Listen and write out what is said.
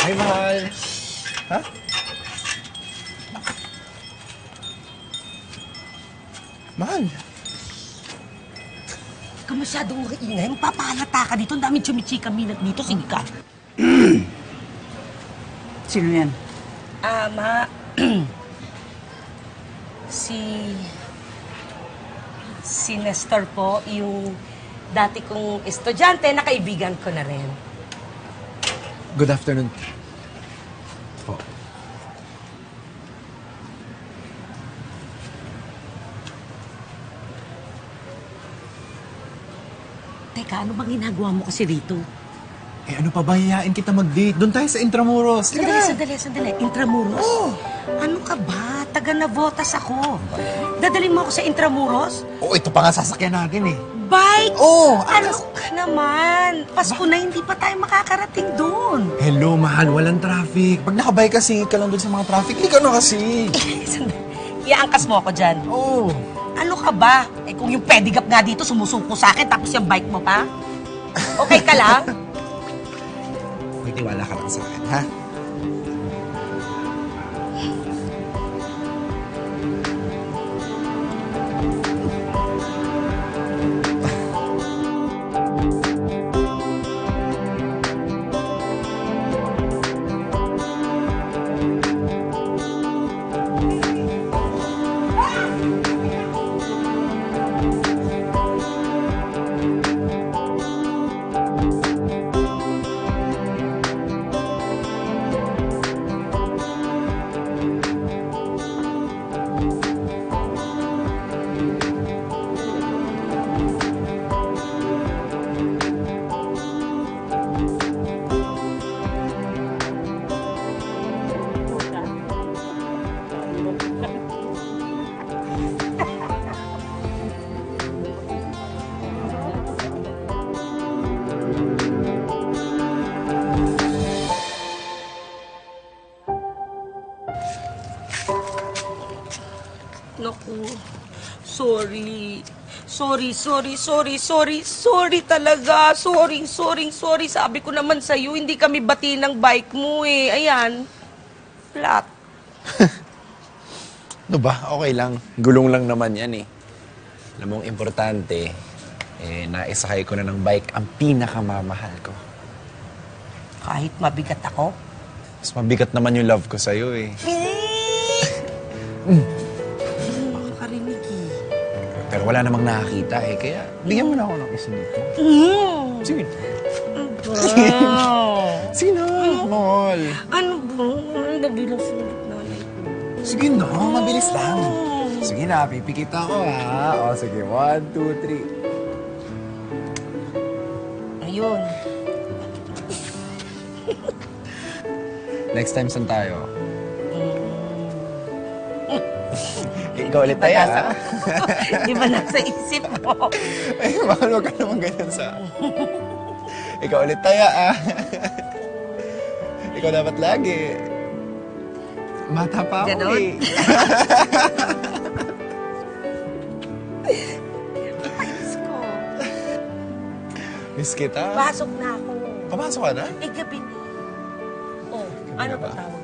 Hi, mahal. Ha? Mahal. Huwag ka masyadong makiingay. Mapapahalata ka dito. Ang daming chumichika minat dito. Sige ka. Sino yan? Ma... Si Nestor po, yung dati kong estudyante na kaibigan ko na rin. Good afternoon. Po. Teka, ano bang ginagawa mo kasi rito? Eh, ano pa ba hiyain kita mag-date? Doon tayo sa Intramuros. Sandali. Intramuros? Oh. Ano ka ba? Taga Navotas ako. Dadalhin mo ako sa Intramuros? Oh, ito pa nga sasakyan natin eh. Bike? Oh, Ano ka naman? Pasko na hindi pa tayo makakarating doon. Hello, mahal. Walang traffic. Pag nakabike kasi, ka lang doon sa mga traffic. Ikaw na kasi. Iangkas mo ako dyan. Oh. Ano ka ba? Eh kung yung pedicab nga dito sumusuko sa akin tapos yung bike mo pa? Okay ka lang? May tiwala ka lang sa akin, ha? Naku, sorry talaga. Sorry. Sabi ko naman sa'yo, hindi kami bati ng bike mo eh. Ayan, flat. Ano ba? Okay lang. Gulong lang naman yan eh. Alam mong importante, naisakay ko na ng bike ang pinakamamahal ko. Kahit mabigat ako? Mas mabigat naman yung love ko sa'yo eh. Makakarinig eh. Pero wala namang nakakita eh, kaya bigyan mo na ako ng isa dito. Sige. Wow. Sige na, mahal. Ano ba? Nabilang sulit na. Sige na, mabilis lang. Sige na, pipikit ako ha. O sige, 1, 2, 3. Ayun. Next time, saan tayo? Ikaw ulit tayo, ha? Di ba nasa isip mo? Ay, mahal, wag ka naman ganyan sa... Ikaw ulit tayo, ha? Ikaw dapat lagi. Mata pa ako, Ganon? eh. Ayos ko. Miss kita. Pasok na ako. Papasok ka na? Eh, gabi na. Oh, ano ba tawag